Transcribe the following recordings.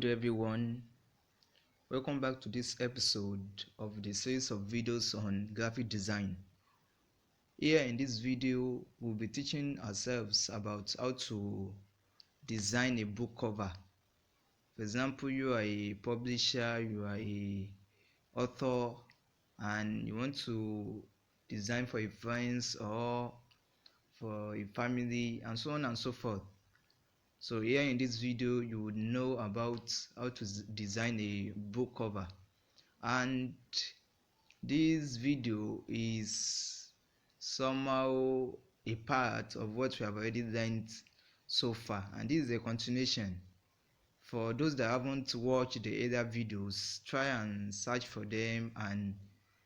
Good everyone, welcome back to this episode of the series of videos on graphic design. Here in this video, we'll be teaching ourselves about how to design a book cover. For example, you are a publisher, you are a author, and you want to design for your friends or for a family and so on and so forth. So here in this video, you would know about how to design a book cover, and this video is somehow a part of what we have already learned so far, and this is a continuation. For those that haven't watched the other videos, try and search for them and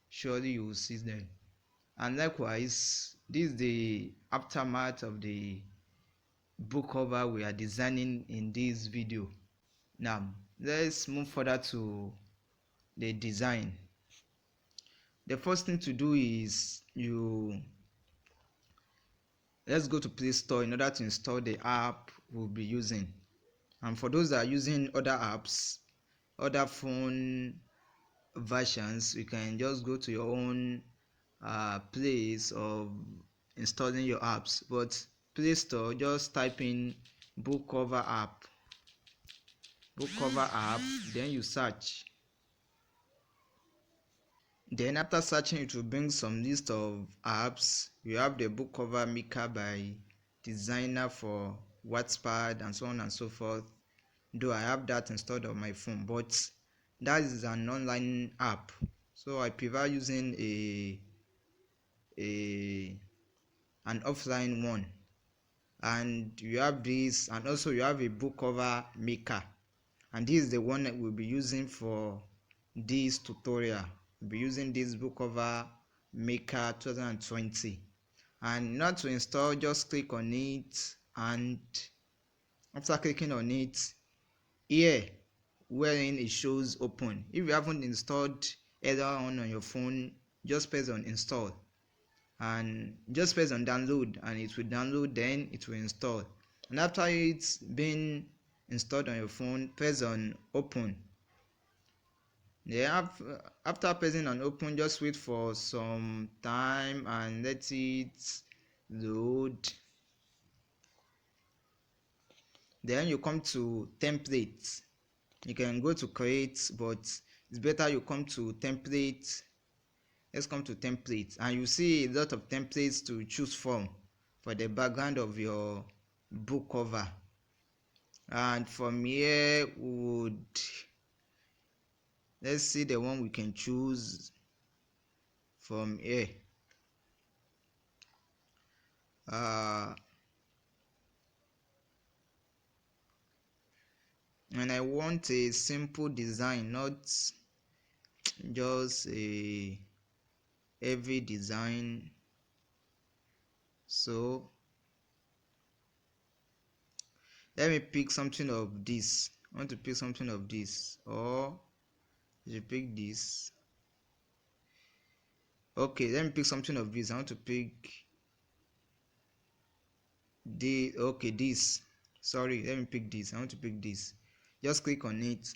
surely you will see them. And likewise, this is the aftermath of the book cover we are designing in this video. Now let's move further to the design. The first thing to do is let's go to Play Store in order to install the app we'll be using. And for those that are using other apps, other phone versions, you can just go to your own place of installing your apps. But Play Store, just type in book cover app, then you search. Then after searching, it will bring some list of apps. You have the book cover maker by Designer for Wattpad and so on and so forth. Though I have that installed on my phone, but that is an online app, so I prefer using an offline one. And you have this, and also you have a book cover maker, and this is the one that we'll be using for this tutorial. We'll be using this book cover maker 2020. And not to install, just click on it, and after clicking on it, here wherein it shows open, if you haven't installed either on your phone, just press on install and just press on download, and it will download, then it will install. And after it's been installed on your phone, press on open. Then after pressing on open, just wait for some time and let it load. Then you come to templates. You can go to create, but it's better you come to template. Let's come to templates, and you see a lot of templates to choose from for the background of your book cover. And from here, let's see the one we can choose from here. And I want a simple design, not just a heavy design. So let me pick something of this. I want to pick something of this, or you pick this. Okay, let me pick something of this. I want to pick this. Sorry, let me pick this. I want to pick this. Just click on it,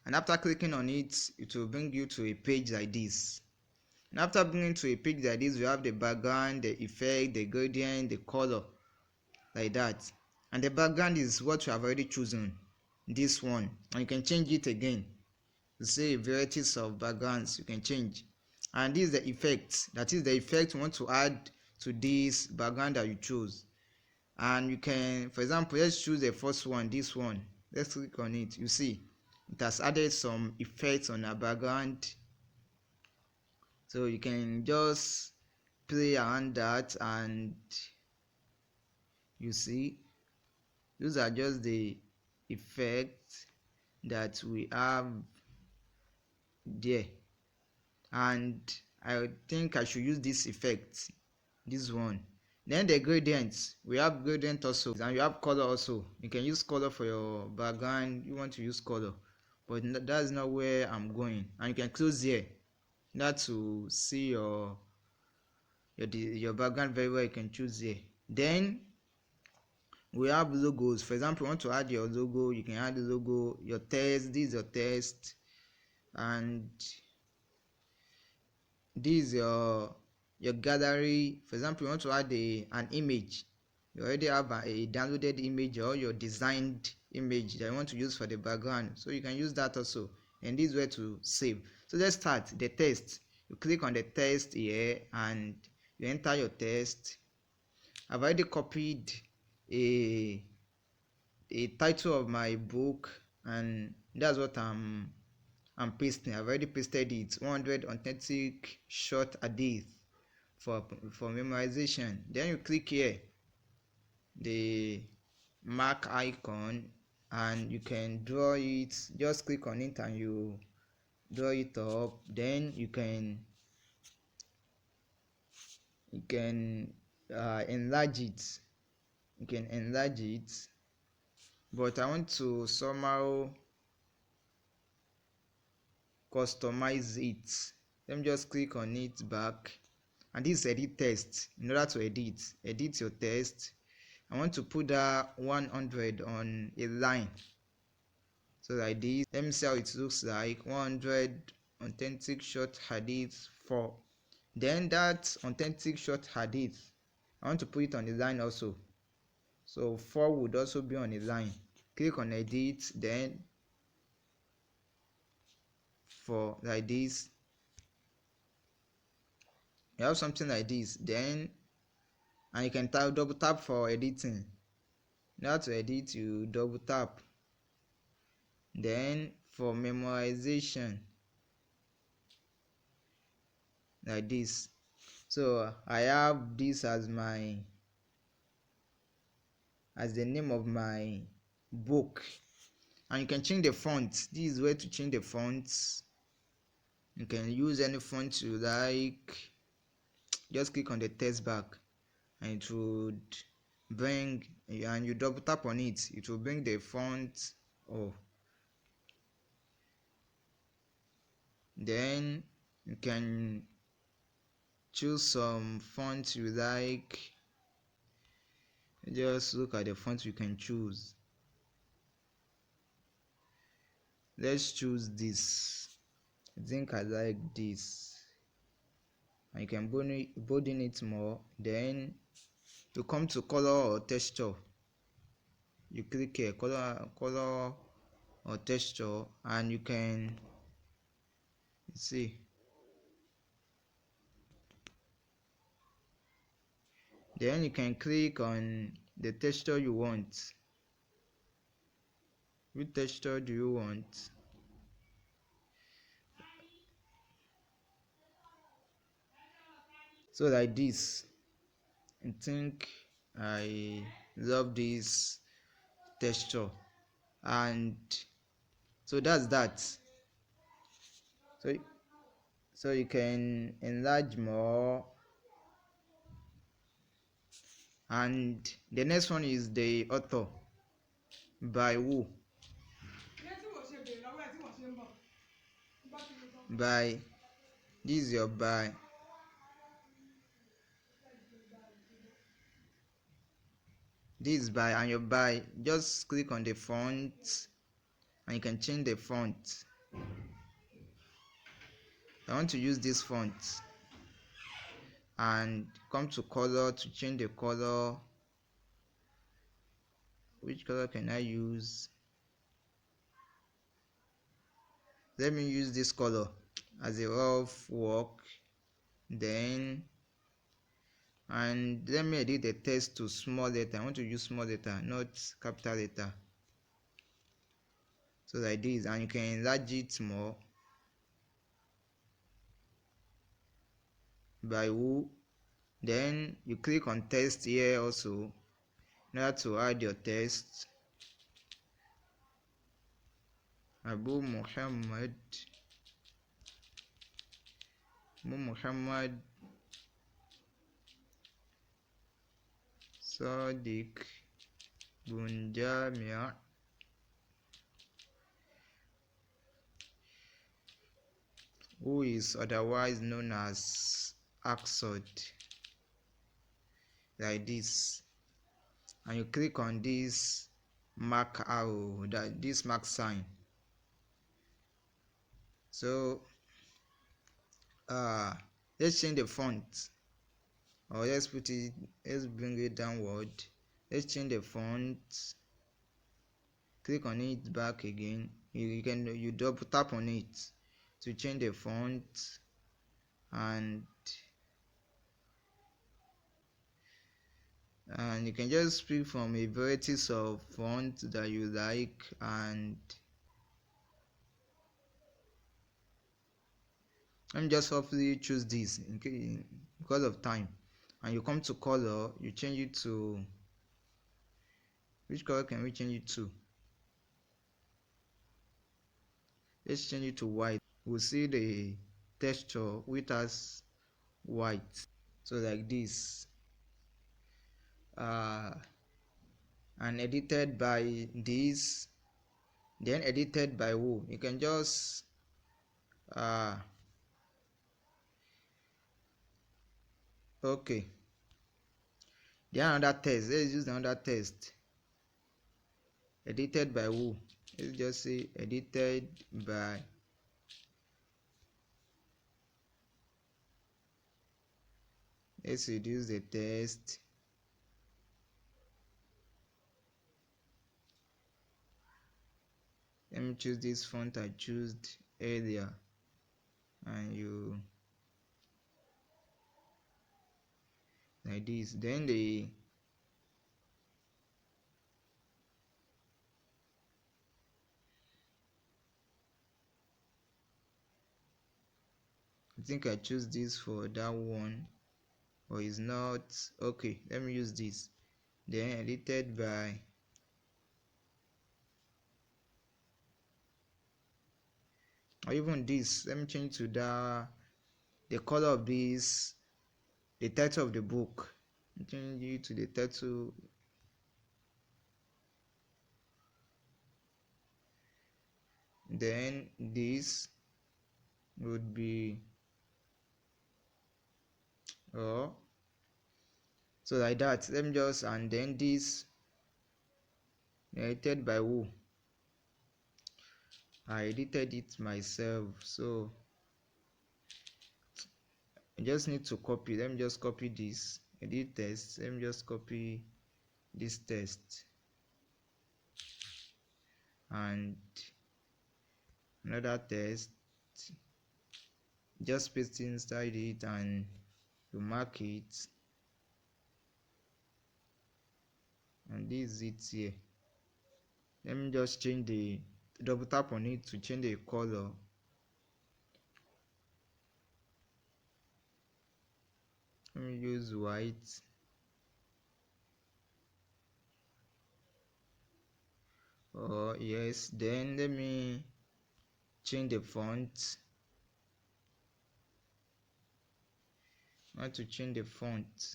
and after clicking on it, it will bring you to a page like this. And after bringing to a page like this, we have the background, the effect, the gradient, the color, like that. And the background is what you have already chosen, this one, and you can change it again. You see varieties of backgrounds you can change. And this is the effect, that is the effect you want to add to this background that you chose. And you can, for example, let's choose the first one, this one. Let's click on it. You see it has added some effects on our background, so you can just play around that. And you see those are just the effects that we have there. And I think I should use this effect, this one. Then the gradients, we have gradient also, and you have color also. You can use color for your background. You want to use color, but that's not where I'm going. And you can close here, not to see your background very well. You can choose here. Then we have logos. For example, you want to add your logo, you can add the logo, your text, this is your text, and this is your gallery. For example, you want to add an image, you already have a downloaded image or your designed image that you want to use for the background, so you can use that also, and this is where to save. So let's start the text. You click on the text here and you enter your text. I've already copied a title of my book, and that's what I'm pasting. I've already pasted it. 100 authentic short hadith for memorization. Then you click here, the mark icon, and you can draw it. Just click on it and you draw it up. Then you can enlarge it. You can enlarge it, but I want to somehow customize it. Let me just click on it back, and this is edit text. In order to edit your text, I want to put that 100 on a line. So like this, let me see how it looks like. 100 authentic short hadith 4. Then that authentic short hadith, I want to put it on the line also, so 4 would also be on a line. Click on edit, then for like this, you have something like this. Then, and you can double tap for editing. Now to edit, you double tap. Then for memorization, like this. So I have this as the name of my book, and you can change the font. This is where to change the fonts. You can use any font you like. Just click on the text bar and it would bring, and you double tap on it, it will bring the font. Then you can choose some font you like. Just look at the font you can choose. Let's choose this. I think I like this, and you can broaden it more. Then you come to color or texture. You click here, color or texture, and you can see. Then you can click on the texture you want. Which texture do you want? So like this, I think I love this texture, and so that's that. So you can enlarge more. And the next one is the author. By who? By, this is your by. This is by, and your by, just click on the font and you can change the font. I want to use this font, and come to color to change the color. Which color can I use? Let me use this color as a rough work. Then, and let me edit the text to small letter. I want to use small letter, not capital letter. So like this, and you can enlarge it more. By who? Then you click on text here also in order to add your text. Abu Muhammad Sadiq bin Jamia who is otherwise known as Aksod, like this. and you click on this mark arrow, this mark sign. So let's change the font, or let's bring it downward. Let's change the font. Click on it back again. You double tap on it to change the font, and you can just pick from a varieties of fonts that you like, and let me just hopefully choose this because of time. And you come to color, you change it to, which color can we change it to? Let's change it to white. We'll see the texture which has white, so like this. And edited by this, then edited by who? You can just okay, then another test. Let's use another test. Edited by who? Let's just say edited by, let's reduce the text. Let me choose this font I chose earlier, and you like this. Then I think I choose this for that one, or is not okay. Let me use this. Then edited by, or even this. Let me change to the color of this, the title of the book. Change it to the title. Then this would be, oh, so like that. Let me just, and then this edited by who? I edited it myself, so I just need to copy. Let me just copy this. Edit text. Let me just copy this text, and another text. Just paste inside it, and you mark it, and this is it here. Let me just change the, double tap on it to change the color. Let me use white. Oh yes, then let me change the font. I want to change the font.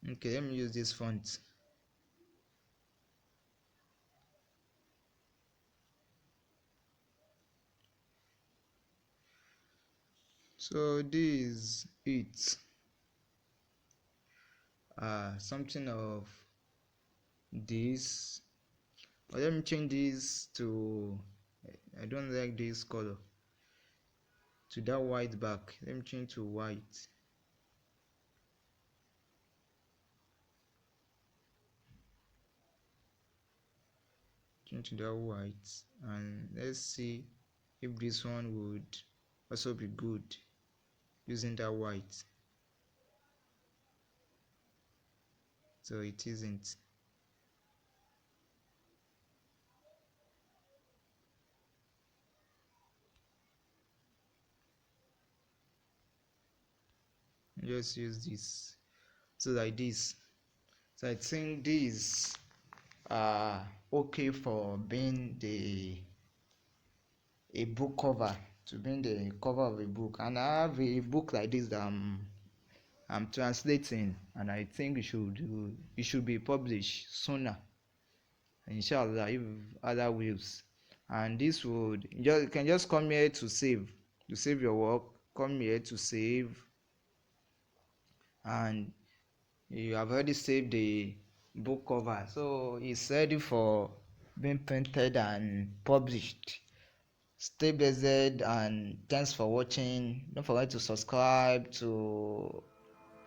Okay, let me use this font. So this is something of this. But let me change this to, I don't like this color, to that white back. Let me change to white. Change to that white, and let's see if this one would also be good using that white. So it isn't. Just use this. So like this. So I think these are okay for being a book cover, to being the cover of a book. And I have a book like this that I'm translating, and I think it should be published sooner, inshallah, if Allah wills. And this would you can just come here to save your work. Come here to save, and you have already saved the book cover, so it's ready for being printed and published. Stay blessed, and thanks for watching. Don't forget to subscribe, to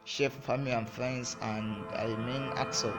share for family and friends, and I remain Axel.